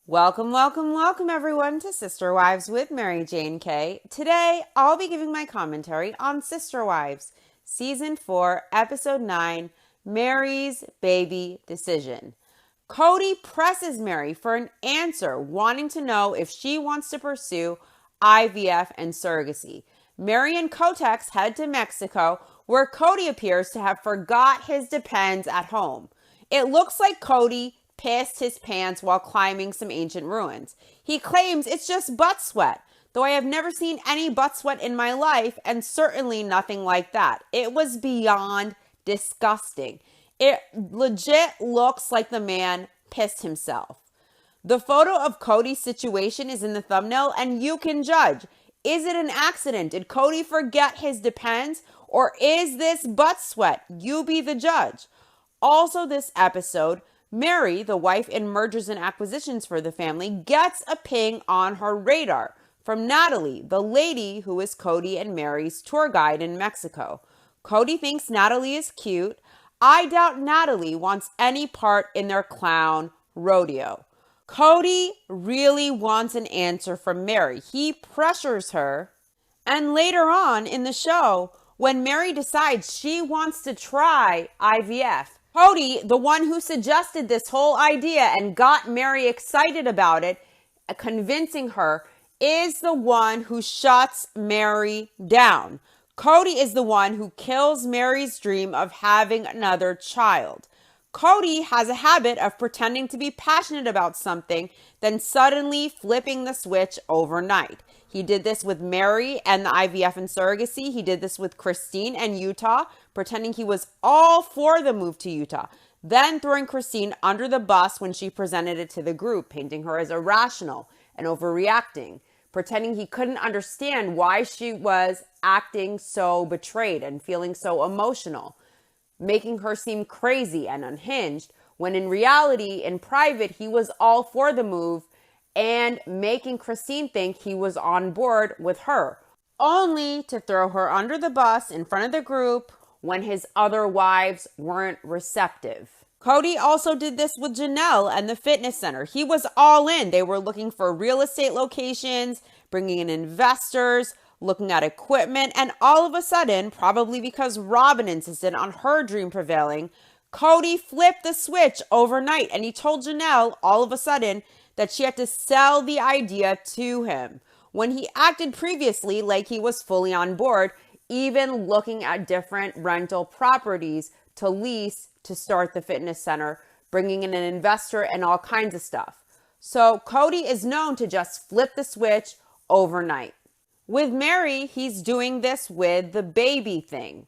Welcome, welcome, welcome everyone to Sister Wives with Mary Jane K. Today, I'll be giving my commentary on Sister Wives, Season 4, Episode 9, Meri's Baby Decision. Cody presses Meri for an answer, wanting to know if she wants to pursue IVF and surrogacy. Meri and Kotex head to Mexico, where Cody appears to have forgot his depends at home. It looks like Cody pissed his pants while climbing some ancient ruins. He claims it's just butt sweat, though I have never seen any butt sweat in my life, and certainly nothing like that. It was beyond disgusting. It legit looks like the man pissed himself. The photo of Cody's situation is in the thumbnail, and you can judge. Is it an accident? Did Cody forget his depends? Or is this butt sweat? You be the judge. Also this episode, Meri, the wife in mergers and acquisitions for the family, gets a ping on her radar from Natalie, the lady who is Cody and Meri's tour guide in Mexico. Cody thinks Natalie is cute. I doubt Natalie wants any part in their clown rodeo. Cody really wants an answer from Meri. He pressures her. And later on in the show, when Meri decides she wants to try IVF, Cody, the one who suggested this whole idea and got Meri excited about it, convincing her, is the one who shuts Meri down. Cody is the one who kills Meri's dream of having another child. Cody has a habit of pretending to be passionate about something, then suddenly flipping the switch overnight. He did this with Meri and the IVF and surrogacy. He did this with Christine and Utah, pretending he was all for the move to Utah. Then throwing Christine under the bus when she presented it to the group, painting her as irrational and overreacting, pretending he couldn't understand why she was acting so betrayed and feeling so emotional, making her seem crazy and unhinged, when in reality, in private, he was all for the move and making Christine think he was on board with her, only to throw her under the bus in front of the group when his other wives weren't receptive. Cody also did this with Janelle and the fitness center. He was all in. They were looking for real estate locations, bringing in investors, looking at equipment, and all of a sudden, probably because Robin insisted on her dream prevailing, Cody flipped the switch overnight, and he told Janelle all of a sudden that she had to sell the idea to him, when he acted previously like he was fully on board, even looking at different rental properties to lease to start the fitness center, bringing in an investor and all kinds of stuff. So Cody is known to just flip the switch overnight. With Meri, he's doing this with the baby thing.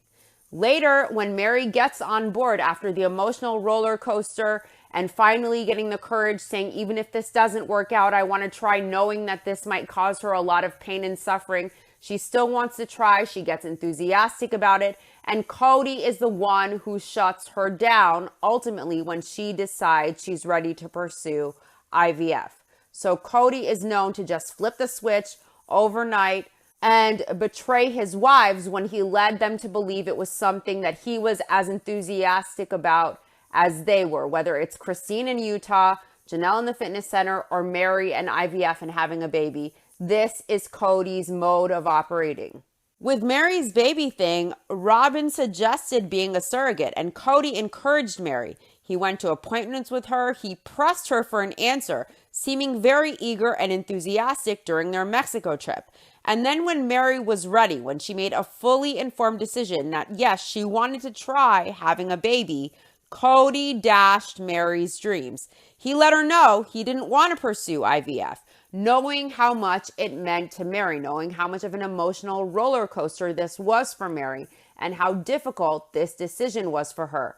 Later, when Meri gets on board after the emotional roller coaster and finally getting the courage saying, even if this doesn't work out, I want to try, knowing that this might cause her a lot of pain and suffering, she still wants to try. She gets enthusiastic about it. And Cody is the one who shuts her down ultimately when she decides she's ready to pursue IVF. So Cody is known to just flip the switch overnight and betray his wives when he led them to believe it was something that he was as enthusiastic about as they were, whether it's Christine in Utah, Janelle in the fitness center, or Meri and IVF and having a baby. This is Cody's mode of operating. With Meri's baby thing, Robin suggested being a surrogate, and Cody encouraged Meri. He went to appointments with her. He pressed her for an answer, seeming very eager and enthusiastic during their Mexico trip. And then when Meri was ready, when she made a fully informed decision that yes, she wanted to try having a baby, Cody dashed Meri's dreams. He let her know he didn't want to pursue IVF, knowing how much it meant to Meri, knowing how much of an emotional roller coaster this was for Meri, and how difficult this decision was for her,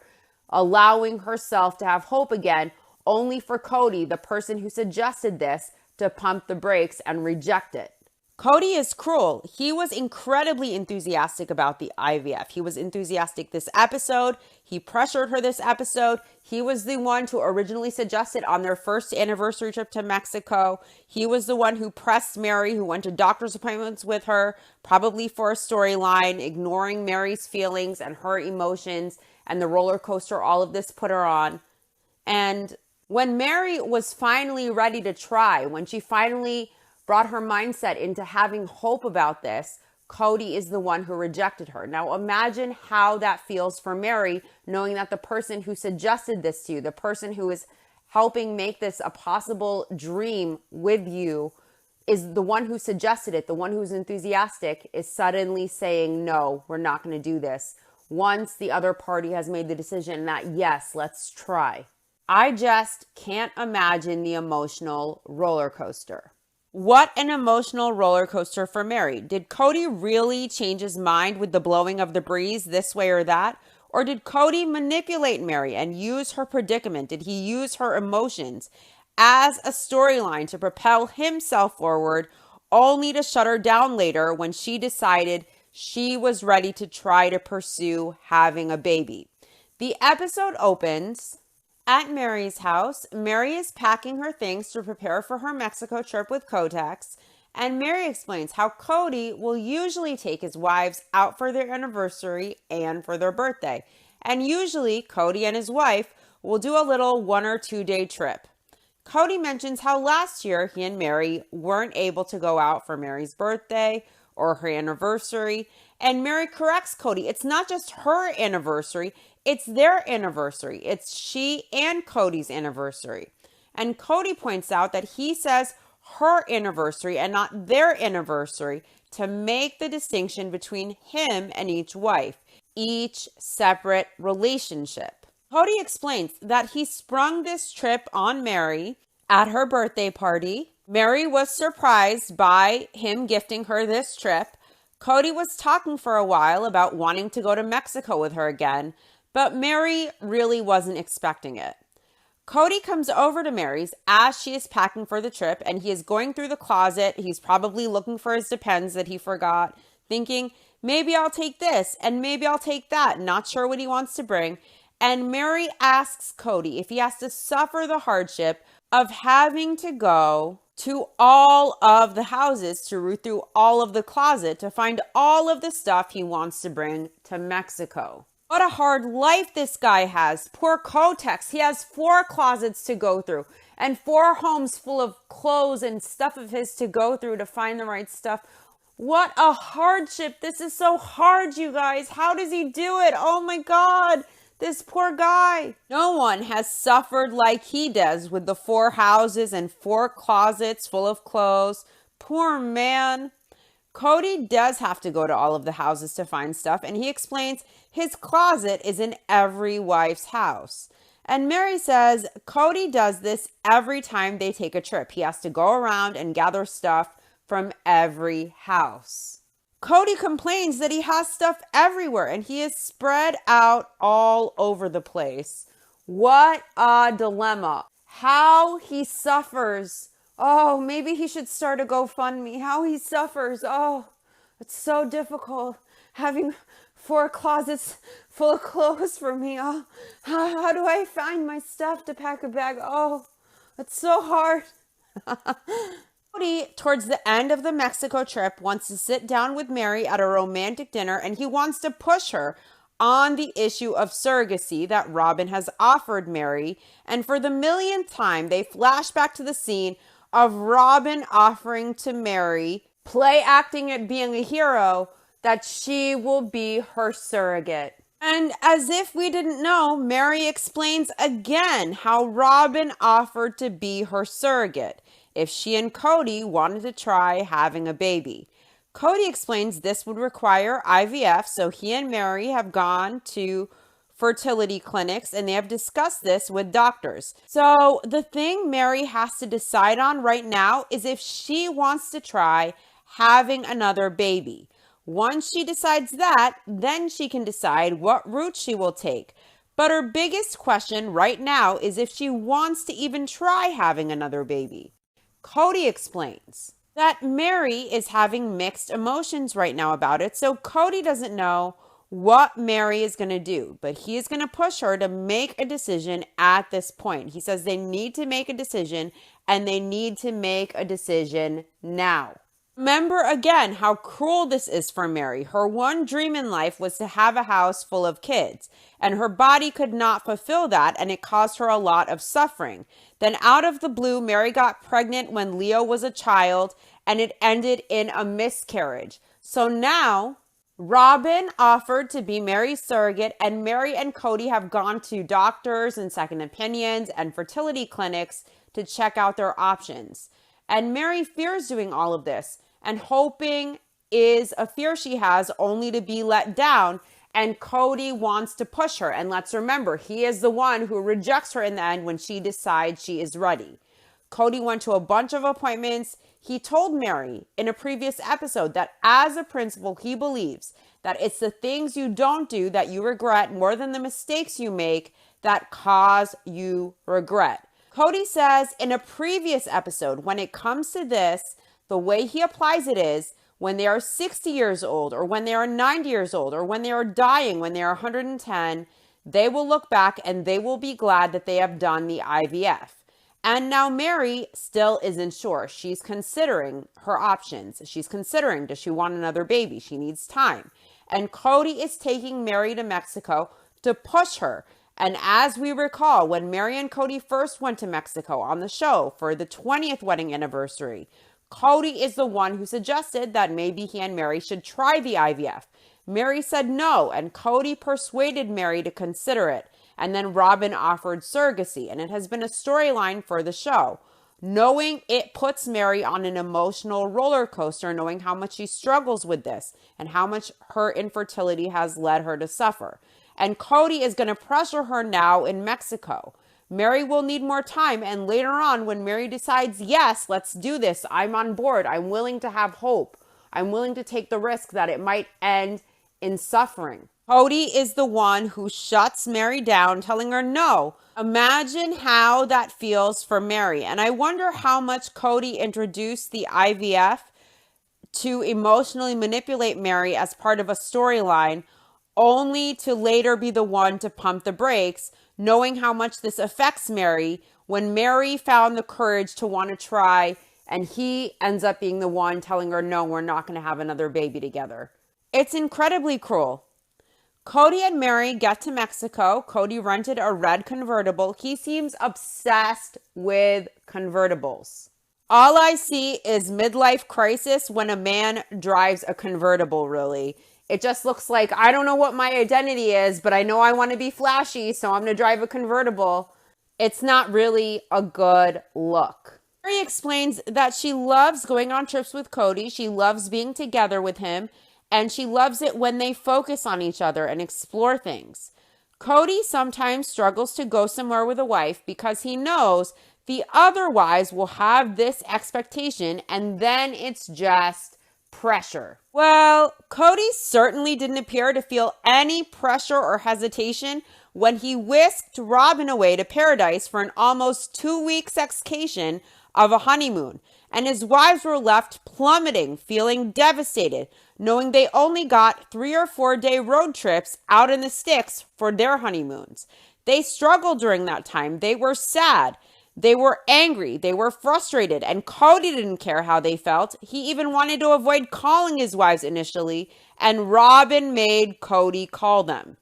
allowing herself to have hope again, only for Cody, the person who suggested this, to pump the brakes and reject it. Cody is cruel. He was incredibly enthusiastic about the IVF. He was enthusiastic this episode. He pressured her this episode. He was the one who originally suggested on their first anniversary trip to Mexico. He was the one who pressed Meri, who went to doctor's appointments with her, probably for a storyline, ignoring Meri's feelings and her emotions and the roller coaster all of this put her on. And When Meri was finally ready to try, when she finally brought her mindset into having hope about this, Cody is the one who rejected her. Now imagine how that feels for Meri, knowing that the person who suggested this to you, the person who is helping make this a possible dream with you, is the one who suggested it, the one who's enthusiastic, is suddenly saying, no, we're not going to do this. Once the other party has made the decision that, yes, let's try. I just can't imagine the emotional roller coaster. What an emotional roller coaster for Meri. Did Cody really change his mind with the blowing of the breeze this way or that? Or did Cody manipulate Meri and use her predicament? Did he use her emotions as a storyline to propel himself forward, only to shut her down later when she decided she was ready to try to pursue having a baby? The episode opens at Meri's house. Meri is packing her things to prepare for her Mexico trip with Kotex, and Meri explains how Cody will usually take his wives out for their anniversary and for their birthday. And usually Cody and his wife will do a little 1 or 2 day trip. Cody mentions how last year he and Meri weren't able to go out for Meri's birthday or her anniversary. And Meri corrects Cody. It's not just her anniversary, it's their anniversary. It's she and Cody's anniversary. And Cody points out that he says her anniversary and not their anniversary to make the distinction between him and each wife, each separate relationship. Cody explains that he sprung this trip on Meri at her birthday party. Meri was surprised by him gifting her this trip. Cody was talking for a while about wanting to go to Mexico with her again, but Meri really wasn't expecting it. Cody comes over to Meri's as she is packing for the trip, and he is going through the closet. He's probably looking for his Depends that he forgot, thinking, maybe I'll take this and maybe I'll take that, not sure what he wants to bring. And Meri asks Cody if he has to suffer the hardship of having to go to all of the houses to root through all of the closet to find all of the stuff he wants to bring to Mexico. What a hard life this guy has. Poor Kotex. He has 4 closets to go through and 4 homes full of clothes and stuff of his to go through to find the right stuff. What a hardship. This is so hard, you guys. How does he do it? Oh my God. This poor guy. No one has suffered like he does with the 4 houses and 4 closets full of clothes. Poor man. Cody does have to go to all of the houses to find stuff, and he explains his closet is in every wife's house. And Meri says Cody does this every time they take a trip. He has to go around and gather stuff from every house. Cody complains that he has stuff everywhere and he is spread out all over the place. What a dilemma. How he suffers. Oh, maybe he should start a GoFundMe. How he suffers. Oh, it's so difficult having 4 closets full of clothes for me. Oh, how do I find my stuff to pack a bag? Oh, it's so hard. Cody, towards the end of the Mexico trip, wants to sit down with Meri at a romantic dinner, and he wants to push her on the issue of surrogacy that Robin has offered Meri. And for the millionth time, they flash back to the scene of Robin offering to Meri, play acting at being a hero, that she will be her surrogate. And as if we didn't know, Meri explains again how Robin offered to be her surrogate if she and Cody wanted to try having a baby. Cody explains this would require IVF, so he and Meri have gone to fertility clinics and they have discussed this with doctors. So the thing Meri has to decide on right now is if she wants to try having another baby. Once she decides that, then she can decide what route she will take. But her biggest question right now is if she wants to even try having another baby. Cody explains that Meri is having mixed emotions right now about it, so Cody doesn't know what Meri is going to do, but he is going to push her to make a decision at this point. He says they need to make a decision, and they need to make a decision now. Remember again how cruel this is for Meri. Her one dream in life was to have a house full of kids, and her body could not fulfill that, and it caused her a lot of suffering. Then out of the blue, Meri got pregnant when Leo was a child, and it ended in a miscarriage. So now Robin offered to be Meri's surrogate, and Meri and Cody have gone to doctors and second opinions and fertility clinics to check out their options. And Meri fears doing all of this, and hoping is a fear she has only to be let down. And Cody wants to push her. And let's remember, he is the one who rejects her in the end when she decides she is ready. Cody went to a bunch of appointments. He told Meri in a previous episode that as a principal, he believes that it's the things you don't do that you regret more than the mistakes you make that cause you regret. Cody says in a previous episode, when it comes to this, the way he applies it is when they are 60 years old or when they are 90 years old or when they are dying, when they are 110, they will look back and they will be glad that they have done the IVF. And now Meri still isn't sure. She's considering her options. She's considering, does she want another baby? She needs time. And Cody is taking Meri to Mexico to push her. And as we recall, when Meri and Cody first went to Mexico on the show for the 20th wedding anniversary, Cody is the one who suggested that maybe he and Meri should try the IVF. Meri said no, and Cody persuaded Meri to consider it. And then Robin offered surrogacy, and it has been a storyline for the show. Knowing it puts Meri on an emotional roller coaster, knowing how much she struggles with this and how much her infertility has led her to suffer. And Cody is going to pressure her now in Mexico. Meri will need more time, and later on when Meri decides, yes, let's do this, I'm on board, I'm willing to have hope, I'm willing to take the risk that it might end in suffering. Cody is the one who shuts Meri down, telling her no. Imagine how that feels for Meri. And I wonder how much Cody introduced the IVF to emotionally manipulate Meri as part of a storyline, only to later be the one to pump the brakes, knowing how much this affects Meri when Meri found the courage to want to try, and he ends up being the one telling her, no, we're not going to have another baby together. It's incredibly cruel. Cody and Meri get to Mexico. Cody rented a red convertible. He seems obsessed with convertibles. All I see is midlife crisis when a man drives a convertible, really. It just looks like, I don't know what my identity is, but I know I want to be flashy, so I'm going to drive a convertible. It's not really a good look. Meri explains that she loves going on trips with Cody. She loves being together with him. And she loves it when they focus on each other and explore things. Cody sometimes struggles to go somewhere with a wife because he knows the other wives will have this expectation, and then it's just pressure. Well, Cody certainly didn't appear to feel any pressure or hesitation when he whisked Robin away to paradise for an almost 2-week sexcation of a honeymoon. And his wives were left plummeting, feeling devastated, knowing they only got 3 or 4 day road trips out in the sticks for their honeymoons. They struggled during that time. They were sad. They were angry. They were frustrated. And Cody didn't care how they felt. He even wanted to avoid calling his wives initially. And Robin made Cody call them.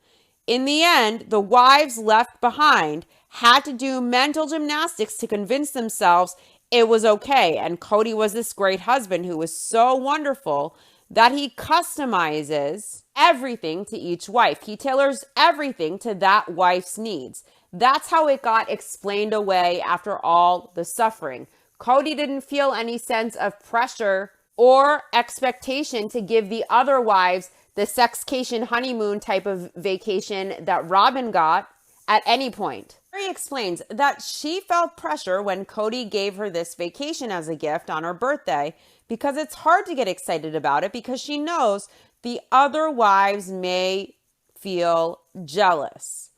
In the end, the wives left behind had to do mental gymnastics to convince themselves it was okay. And Cody was this great husband who was so wonderful that he customizes everything to each wife. He tailors everything to that wife's needs. That's how it got explained away after all the suffering. Cody didn't feel any sense of pressure or expectation to give the other wives the sexcation honeymoon type of vacation that Robin got at any point. Meri explains that she felt pressure when Cody gave her this vacation as a gift on her birthday because it's hard to get excited about it because she knows the other wives may feel jealous.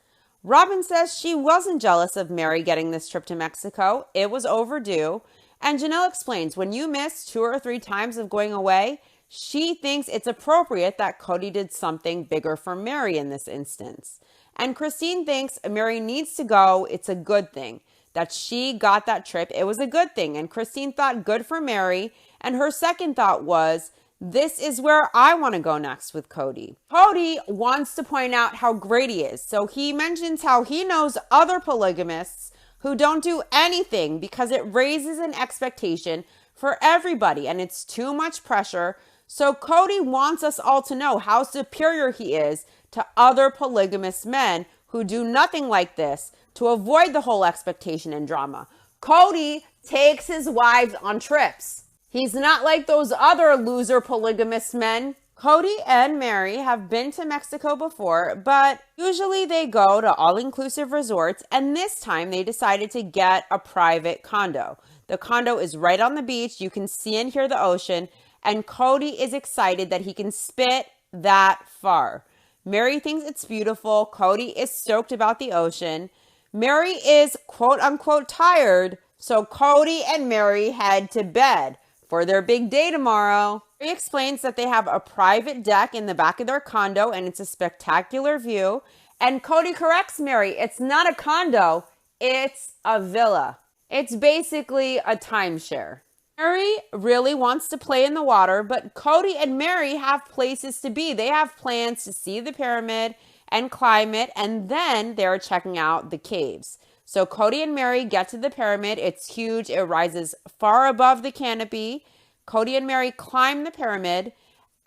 Robin says she wasn't jealous of Meri getting this trip to Mexico. It was overdue. And Janelle explains when you miss 2 or 3 times of going away, she thinks it's appropriate that Cody did something bigger for Meri in this instance. And Christine thinks Meri needs to go. It's a good thing. that she got that trip. It was a good thing. And Christine thought, good for Meri. And her second thought was, this is where I want to go next with Cody. Cody wants to point out how great he is. So he mentions how he knows other polygamists who don't do anything because it raises an expectation for everybody and it's too much pressure. So Cody wants us all to know how superior he is to other polygamous men who do nothing like this to avoid the whole expectation and drama. Cody takes his wives on trips. He's not like those other loser polygamous men. Cody and Meri have been to Mexico before, but usually they go to all-inclusive resorts, and this time they decided to get a private condo. The condo is right on the beach. You can see and hear the ocean, and Cody is excited that he can spit that far. Meri thinks it's beautiful. Cody is stoked about the ocean. Meri is quote-unquote tired, so Cody and Meri head to bed for their big day tomorrow. Meri explains that they have a private deck in the back of their condo and it's a spectacular view. And Cody corrects Meri, it's not a condo, it's a villa. It's basically a timeshare. Meri really wants to play in the water, but Cody and Meri have places to be. They have plans to see the pyramid and climb it, and then they're checking out the caves. So Cody and Meri get to the pyramid. It's huge. It rises far above the canopy. Cody and Meri climb the pyramid.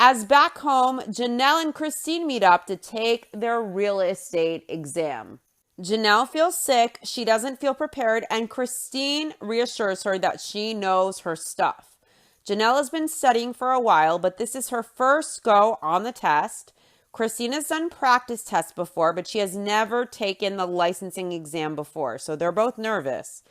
As back home, Janelle and Christine meet up to take their real estate exam. Janelle feels sick. She doesn't feel prepared, and Christine reassures her that she knows her stuff. Janelle has been studying for a while, but this is her first go on the test. Christine has done practice tests before, but she has never taken the licensing exam before, so they're both nervous.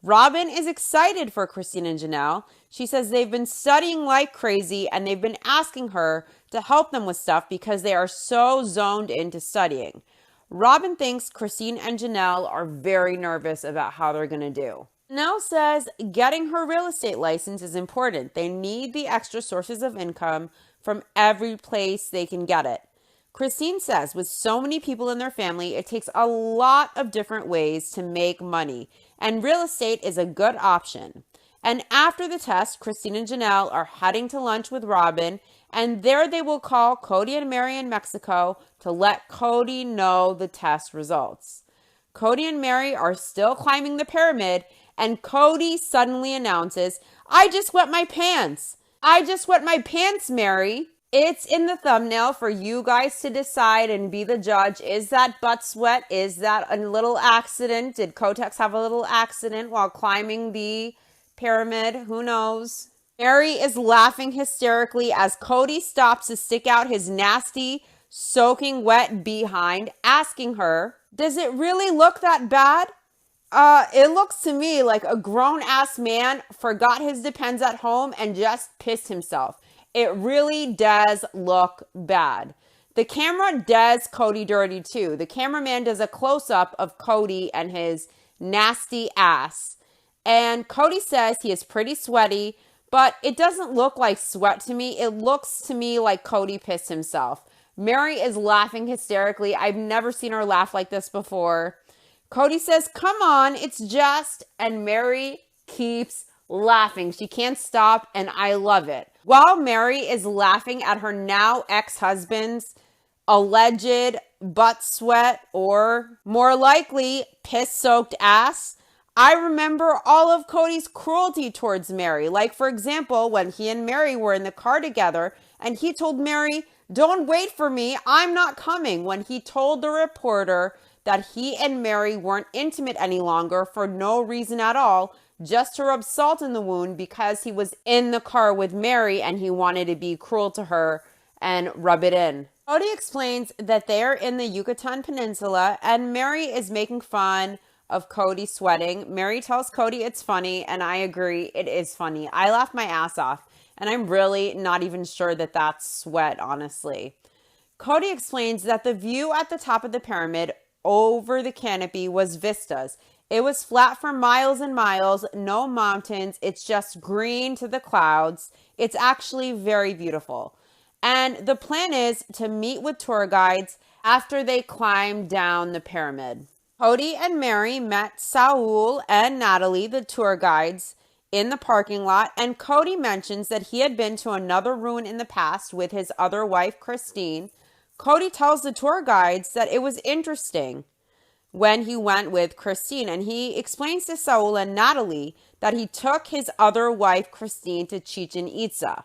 Robin is excited for Christine and Janelle. She says they've been studying like crazy, and they've been asking her to help them with stuff because they are so zoned into studying. Robin thinks Christine and Janelle are very nervous about how they're going to do. Janelle says getting her real estate license is important. They need the extra sources of income from every place they can get it. Christine says with so many people in their family, it takes a lot of different ways to make money, and real estate is a good option. And after the test, Christine and Janelle are heading to lunch with Robin, and there they will call Cody and Meri in Mexico to let Cody know the test results. Cody and Meri are still climbing the pyramid, and Cody suddenly announces, "I just wet my pants. I just wet my pants, Meri." It's in the thumbnail for you guys to decide and be the judge. Is that butt sweat? Is that a little accident? Did Kotex have a little accident while climbing the pyramid? Who knows? Meri is laughing hysterically as Cody stops to stick out his nasty, soaking wet behind, asking her, "Does it really look that bad?" It looks to me like a grown-ass man forgot his Depends at home and just pissed himself. It really does look bad. The camera does Cody dirty too. The cameraman does a close-up of Cody and his nasty ass. And Cody says he is pretty sweaty, but it doesn't look like sweat to me. It looks to me like Cody pissed himself. Meri is laughing hysterically. I've never seen her laugh like this before. Cody says, "Come on, it's just," and Meri keeps laughing. She can't stop, and I love it. While Meri is laughing at her now ex-husband's alleged butt sweat, or more likely piss-soaked ass, I remember all of Cody's cruelty towards Meri. Like, for example, when he and Meri were in the car together, and he told Meri, "Don't wait for me, I'm not coming," when he told the reporter that he and Meri weren't intimate any longer for no reason at all, just to rub salt in the wound because he was in the car with Meri and he wanted to be cruel to her and rub it in. Cody explains that they're in the Yucatan Peninsula and Meri is making fun of Cody sweating. Meri tells Cody it's funny, and I agree, it is funny. I laughed my ass off, and I'm really not even sure that that's sweat, honestly. Cody explains that the view at the top of the pyramid over the canopy was vistas. It was flat for miles and miles, no mountains. It's just green to the clouds. It's actually very beautiful. And the plan is to meet with tour guides after they climb down the pyramid. Cody and Meri met Saul and Natalie, the tour guides, in the parking lot, and Cody mentions that he had been to another ruin in the past with his other wife, Christine. Cody tells the tour guides that it was interesting when he went with Christine, and he explains to Saul and Natalie that he took his other wife, Christine, to Chichen Itza.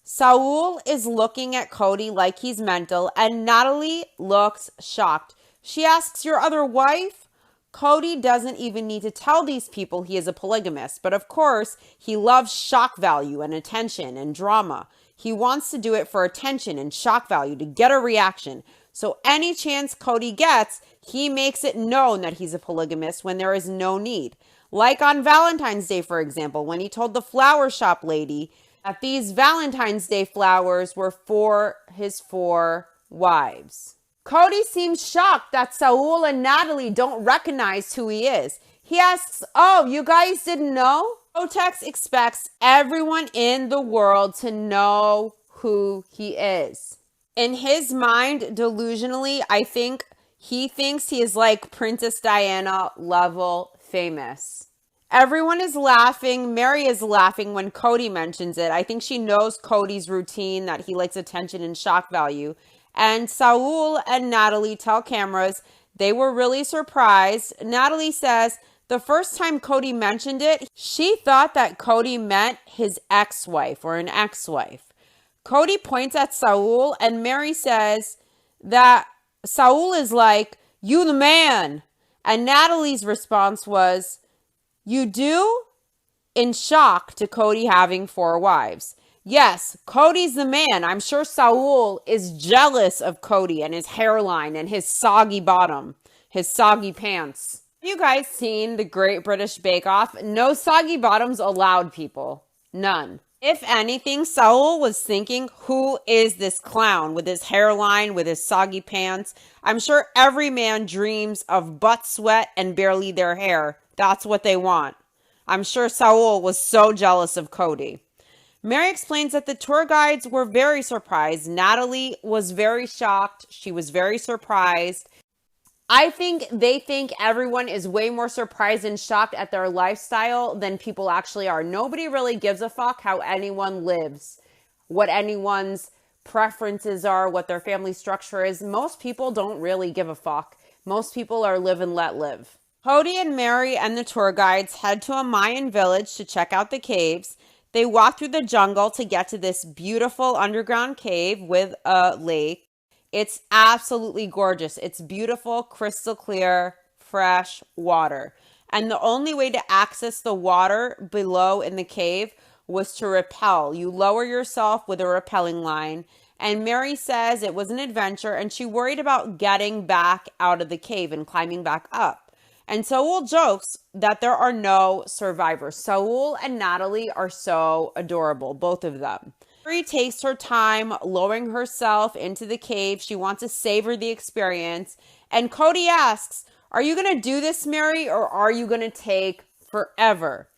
Saul is looking at Cody like he's mental, and Natalie looks shocked. She asks, "Your other wife?" Cody doesn't even need to tell these people he is a polygamist, but of course, he loves shock value and attention and drama. He wants to do it for attention and shock value to get a reaction. So any chance Cody gets, he makes it known that he's a polygamist when there is no need. Like on Valentine's Day, for example, when he told the flower shop lady that these Valentine's Day flowers were for his 4 wives. Cody seems shocked that Saul and Natalie don't recognize who he is. He asks, "Oh, you guys didn't know?" Kotex expects everyone in the world to know who he is. In his mind, delusionally, I think he thinks he is like Princess Diana level famous. Everyone is laughing. Meri is laughing when Cody mentions it. I think she knows Cody's routine, that he likes attention and shock value. And Saul and Natalie tell cameras they were really surprised. Natalie says the first time Cody mentioned it, she thought that Cody meant his ex-wife or an ex-wife. Cody points at Saul, and Meri says that Saul is like, "You the man." And Natalie's response was, "You do?" in shock to Cody having 4 wives. Yes, Cody's the man. I'm sure Saul is jealous of Cody and his hairline and his soggy bottom, his soggy pants. Have you guys seen the Great British Bake Off? No soggy bottoms allowed, people. None. If anything, Saul was thinking, who is this clown with his hairline, with his soggy pants? I'm sure every man dreams of butt sweat and barely their hair. That's what they want. I'm sure Saul was so jealous of Cody. Meri explains that the tour guides were very surprised. Natalie was very shocked. She was very surprised. I think they think everyone is way more surprised and shocked at their lifestyle than people actually are. Nobody really gives a fuck how anyone lives, what anyone's preferences are, what their family structure is. Most people don't really give a fuck. Most people are live and let live. Cody and Meri and the tour guides head to a Mayan village to check out the caves. They walk through the jungle to get to this beautiful underground cave with a lake. It's absolutely gorgeous. It's beautiful, crystal clear, fresh water. And the only way to access the water below in the cave was to rappel. You lower yourself with a rappelling line. And Meri says it was an adventure and she worried about getting back out of the cave and climbing back up. And Saul jokes that there are no survivors. Saul and Natalie are so adorable, both of them. Meri takes her time lowering herself into the cave. She wants to savor the experience. And Cody asks, "Are you going to do this, Meri, or are you going to take forever?"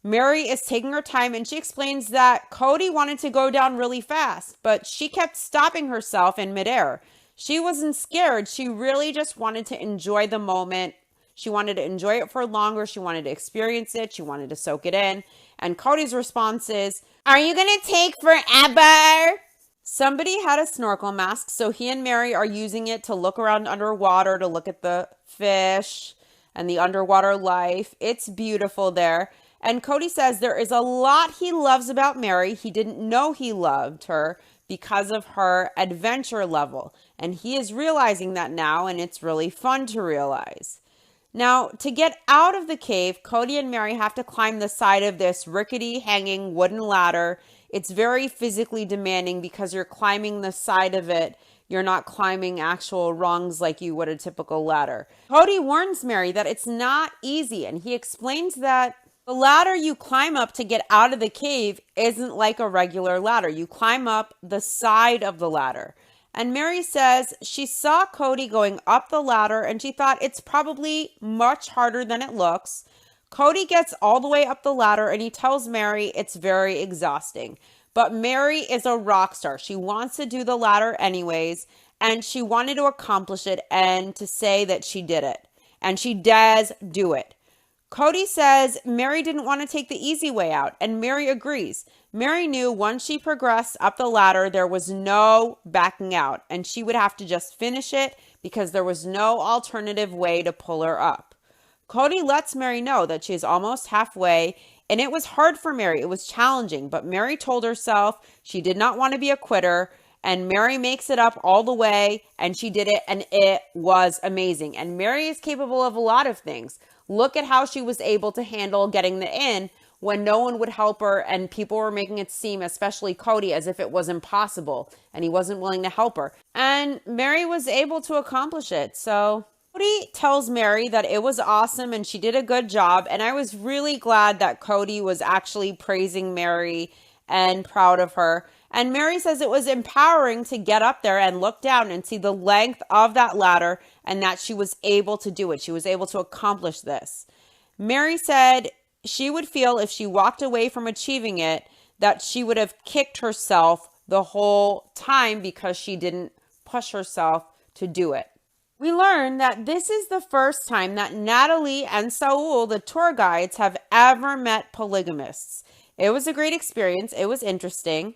Meri is taking her time, and she explains that Cody wanted to go down really fast, but she kept stopping herself in midair. She wasn't scared. She really just wanted to enjoy the moment. She wanted to enjoy it for longer. She wanted to experience it. She wanted to soak it in. And Cody's response is, "Are you going to take forever?" Somebody had a snorkel mask, so he and Meri are using it to look around underwater, to look at the fish and the underwater life. It's beautiful there. And Cody says there is a lot he loves about Meri. He didn't know he loved her because of her adventure level. And he is realizing that now, and it's really fun to realize. Now, to get out of the cave, Cody and Meri have to climb the side of this rickety hanging wooden ladder. It's very physically demanding because you're climbing the side of it. You're not climbing actual rungs like you would a typical ladder. Cody warns Meri that it's not easy, and he explains that the ladder you climb up to get out of the cave isn't like a regular ladder. You climb up the side of the ladder. And Meri says she saw Cody going up the ladder and she thought it's probably much harder than it looks. Cody gets all the way up the ladder and he tells Meri it's very exhausting. But Meri is a rock star. She wants to do the ladder anyways, and she wanted to accomplish it and to say that she did it. and she does do it. Cody says Meri didn't want to take the easy way out, and Meri agrees. Meri knew once she progressed up the ladder, there was no backing out, and she would have to just finish it because there was no alternative way to pull her up. Cody lets Meri know that she is almost halfway, and it was hard for Meri. It was challenging, but Meri told herself she did not want to be a quitter, and Meri makes it up all the way, and she did it, and it was amazing. And Meri is capable of a lot of things. Look at how she was able to handle getting the in when no one would help her, and people were making it seem, especially Cody, as if it was impossible, and he wasn't willing to help her. And Meri was able to accomplish it. So Cody tells Meri that it was awesome and she did a good job. And I was really glad that Cody was actually praising Meri and proud of her. And Meri says it was empowering to get up there and look down and see the length of that ladder and that she was able to do it. She was able to accomplish this. Meri said she would feel if she walked away from achieving it that she would have kicked herself the whole time because she didn't push herself to do it. We learned that this is the first time that Natalie and Saul, the tour guides, have ever met polygamists. It was a great experience. It was interesting.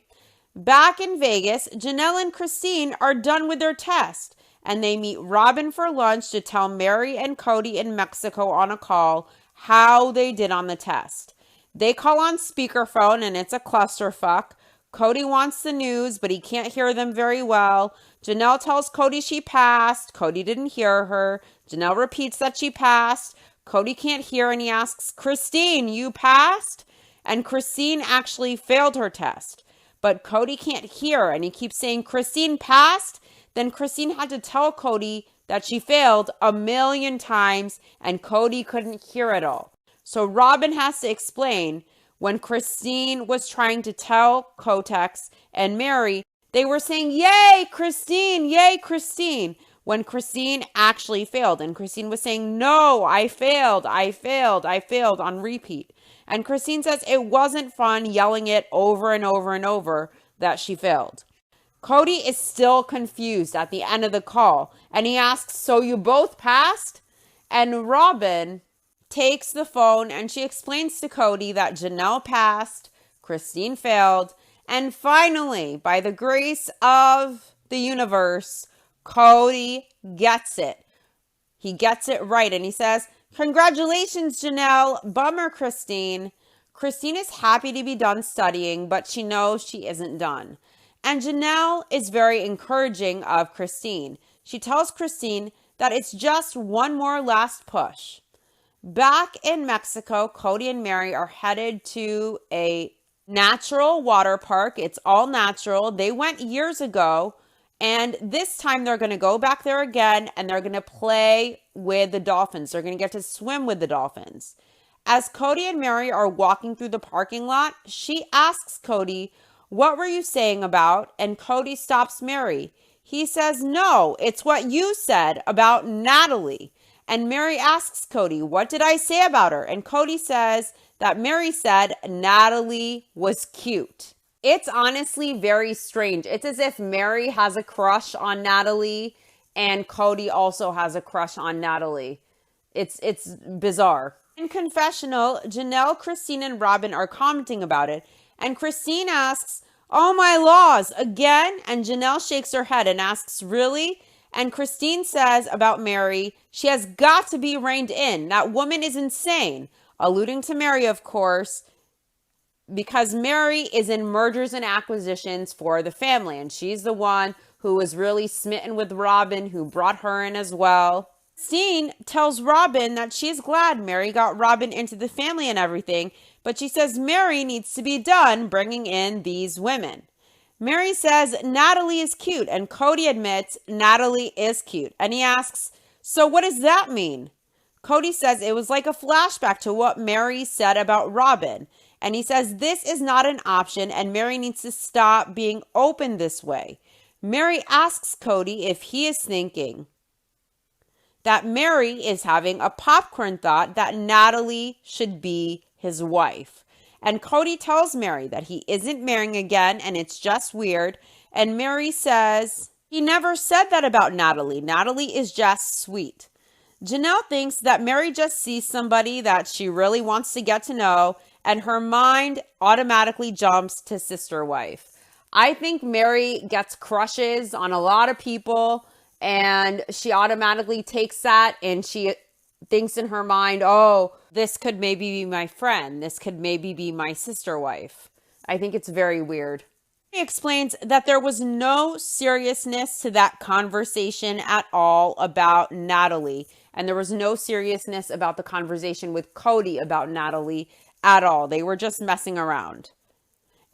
Back in Vegas, Janelle and Christine are done with their test, and they meet Robin for lunch to tell Meri and Cody in Mexico on a call how they did on the test. They call on speakerphone, and it's a clusterfuck. Cody wants the news, but he can't hear them very well. Janelle tells Cody she passed. Cody didn't hear her. Janelle repeats that she passed. Cody can't hear, and he asks, Christine, you passed? And Christine actually failed her test. But Cody can't hear, and he keeps saying, Christine passed? Then Christine had to tell Cody that she failed 1,000,000 times, and Cody couldn't hear it all. So Robin has to explain when Christine was trying to tell Kotex and Meri, they were saying, yay, Christine, when Christine actually failed. And Christine was saying, no, I failed on repeat. And Christine says it wasn't fun yelling it over and over and over that she failed. Cody is still confused at the end of the call, and he asks, so you both passed? And Robin takes the phone and she explains to Cody that Janelle passed, Christine failed, and finally, by the grace of the universe, Cody gets it. He gets it right, and he says, congratulations, Janelle. Bummer, Christine. Christine is happy to be done studying, but she knows she isn't done. And Janelle is very encouraging of Christine. She tells Christine that it's just one more last push. Back in Mexico, Cody and Meri are headed to a natural water park. It's all natural. They went years ago, and this time they're going to go back there again, and they're going to play with the dolphins. They're going to get to swim with the dolphins. As Cody and Meri are walking through the parking lot, she asks Cody, what were you saying about? And Cody stops Meri. He says, no, it's what you said about Natalie. And Meri asks Cody, what did I say about her? And Cody says that Meri said Natalie was cute. It's honestly very strange. It's as if Meri has a crush on Natalie and Cody also has a crush on Natalie. It's bizarre. In confessional, Janelle, Christine, and Robin are commenting about it. And Christine asks, oh my laws, again? And Janelle shakes her head and asks, really? And Christine says about Meri, she has got to be reined in. That woman is insane. Alluding to Meri, of course, because Meri is in mergers and acquisitions for the family. And she's the one who was really smitten with Robin, who brought her in as well. Christine tells Robin that she's glad Meri got Robin into the family and everything, but she says Meri needs to be done bringing in these women. Meri says Natalie is cute, and Cody admits Natalie is cute. And he asks, so what does that mean? Cody says it was like a flashback to what Meri said about Robin. And he says this is not an option, and Meri needs to stop being open this way. Meri asks Cody if he is thinking that Meri is having a popcorn thought that Natalie should be his wife. And Cody tells Meri that he isn't marrying again and it's just weird. And Meri says he never said that about Natalie. Natalie is just sweet. Janelle thinks that Meri just sees somebody that she really wants to get to know, and her mind automatically jumps to sister wife. I think Meri gets crushes on a lot of people, and she automatically takes that and she thinks in her mind, oh, this could maybe be my friend. This could maybe be my sister wife. I think it's very weird. He explains that there was no seriousness to that conversation at all about Natalie. And there was no seriousness about the conversation with Cody about Natalie at all. They were just messing around.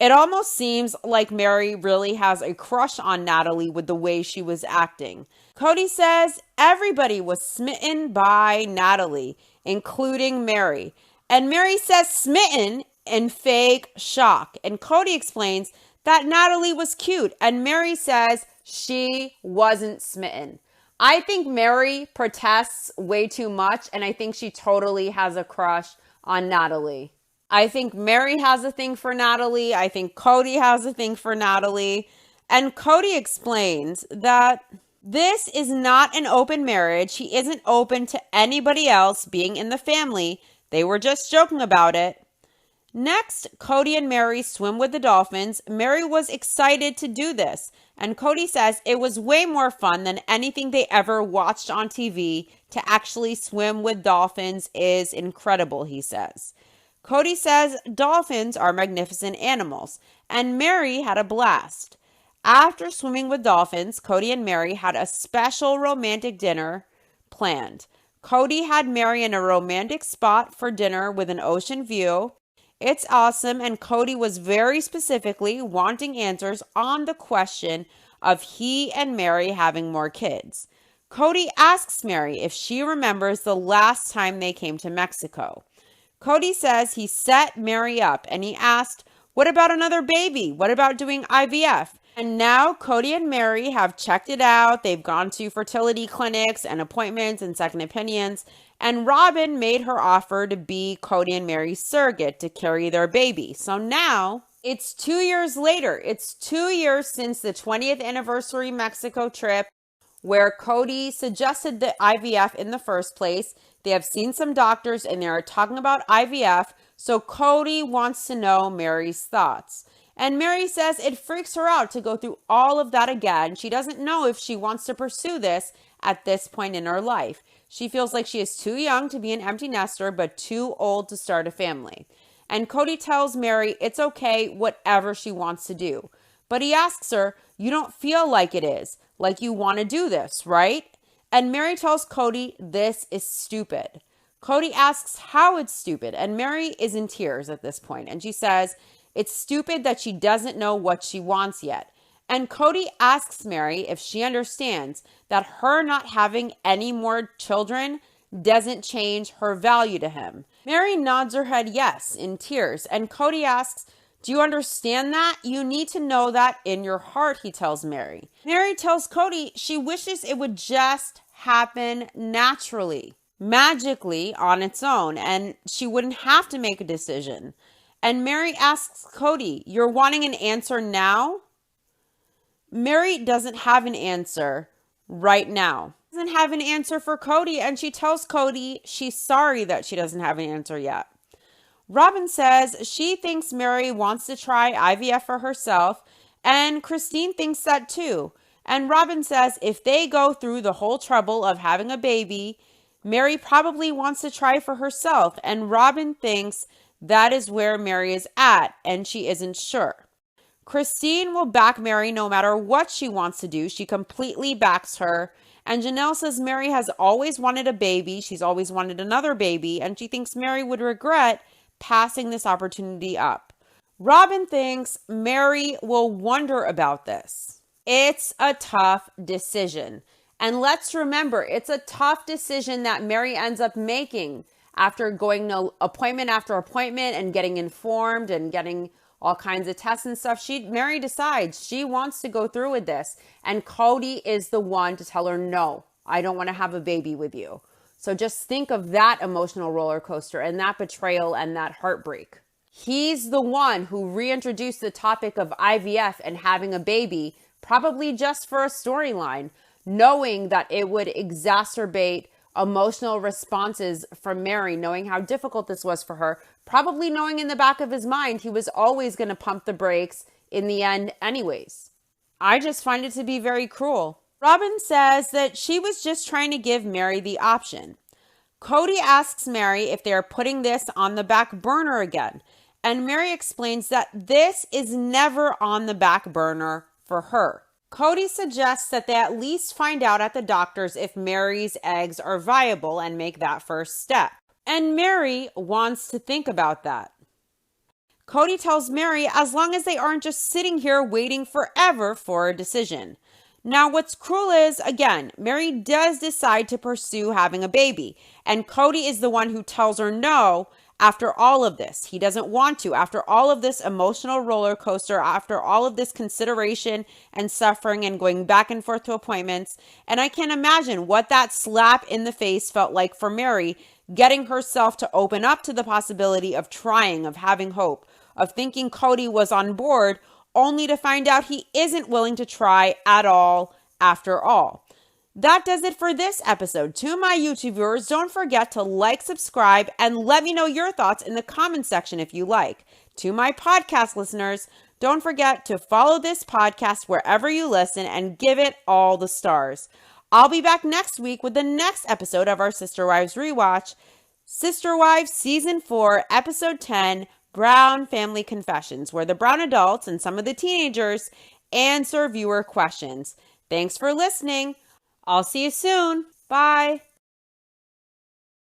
It almost seems like Meri really has a crush on Natalie with the way she was acting. Cody says everybody was smitten by Natalie, including Meri. And Meri says smitten in fake shock. And Cody explains that Natalie was cute. And Meri says she wasn't smitten. I think Meri protests way too much. And I think she totally has a crush on Natalie. I think Meri has a thing for Natalie. I think Cody has a thing for Natalie. And Cody explains that this is not an open marriage. He isn't open to anybody else being in the family. They were just joking about it. Next, Cody and Meri swim with the dolphins. Meri was excited to do this. And Cody says it was way more fun than anything they ever watched on TV. To actually swim with dolphins is incredible, he says. Cody says dolphins are magnificent animals, and Meri had a blast. After swimming with dolphins, Cody and Meri had a special romantic dinner planned. Cody had Meri in a romantic spot for dinner with an ocean view. It's awesome, and Cody was very specifically wanting answers on the question of he and Meri having more kids. Cody asks Meri if she remembers the last time they came to Mexico. Cody says he set Meri up and he asked, what about another baby? What about doing IVF? And now Cody and Meri have checked it out. They've gone to fertility clinics and appointments and second opinions. And Robin made her offer to be Cody and Meri's surrogate to carry their baby. So now it's 2 years later. It's 2 years since the 20th anniversary Mexico trip where Cody suggested the IVF in the first place. They have seen some doctors and they are talking about IVF. So Cody wants to know Meri's thoughts. And Meri says it freaks her out to go through all of that again. She doesn't know if she wants to pursue this at this point in her life. She feels like she is too young to be an empty nester, but too old to start a family. And Cody tells Meri it's okay, whatever she wants to do. But he asks her, you don't feel like it is, like you want to do this, right? And Meri tells Cody this is stupid. Cody asks how it's stupid, and Meri is in tears at this point, and she says it's stupid that she doesn't know what she wants yet. And Cody asks Meri if she understands that her not having any more children doesn't change her value to him. Meri nods her head yes in tears, and Cody asks, do you understand that? You need to know that in your heart, he tells Meri. Meri tells Cody she wishes it would just happen naturally, magically on its own, and she wouldn't have to make a decision. And Meri asks Cody, you're wanting an answer now? Meri doesn't have an answer right now. Doesn't have an answer for Cody, and she tells Cody she's sorry that she doesn't have an answer yet. Robin says she thinks Meri wants to try IVF for herself, and Christine thinks that too. And Robin says if they go through the whole trouble of having a baby, Meri probably wants to try for herself, and Robin thinks that is where Meri is at, and she isn't sure. Christine will back Meri no matter what she wants to do. She completely backs her. And Janelle says Meri has always wanted a baby. She's always wanted another baby, and she thinks Meri would regret passing this opportunity up. Robin thinks Meri will wonder about this. It's a tough decision. And let's remember, it's a tough decision that Meri ends up making after going to appointment after appointment and getting informed and getting all kinds of tests and stuff. Meri decides she wants to go through with this. And Cody is the one to tell her, no, I don't want to have a baby with you. So just think of that emotional roller coaster and that betrayal and that heartbreak. He's the one who reintroduced the topic of IVF and having a baby, probably just for a storyline, knowing that it would exacerbate emotional responses from Meri, knowing how difficult this was for her, probably knowing in the back of his mind he was always going to pump the brakes in the end anyways. I just find it to be very cruel. Robin says that she was just trying to give Meri the option. Cody asks Meri if they are putting this on the back burner again, and Meri explains that this is never on the back burner for her. Cody suggests that they at least find out at the doctor's if Meri's eggs are viable and make that first step. And Meri wants to think about that. Cody tells Meri as long as they aren't just sitting here waiting forever for a decision. Now, what's cruel is, again, Meri does decide to pursue having a baby, and Cody is the one who tells her no after all of this. He doesn't want to. After all of this emotional roller coaster, after all of this consideration and suffering and going back and forth to appointments, and I can't imagine what that slap in the face felt like for Meri, getting herself to open up to the possibility of trying, of having hope, of thinking Cody was on board, only to find out he isn't willing to try at all after all. That does it for this episode. To my YouTube viewers, don't forget to like, subscribe, and let me know your thoughts in the comment section if you like. To my podcast listeners, don't forget to follow this podcast wherever you listen and give it all the stars. I'll be back next week with the next episode of our Sister Wives Rewatch, Sister Wives Season 4, Episode 10, Brown Family Confessions, where the Brown adults and some of the teenagers answer viewer questions. Thanks for listening. I'll see you soon. Bye.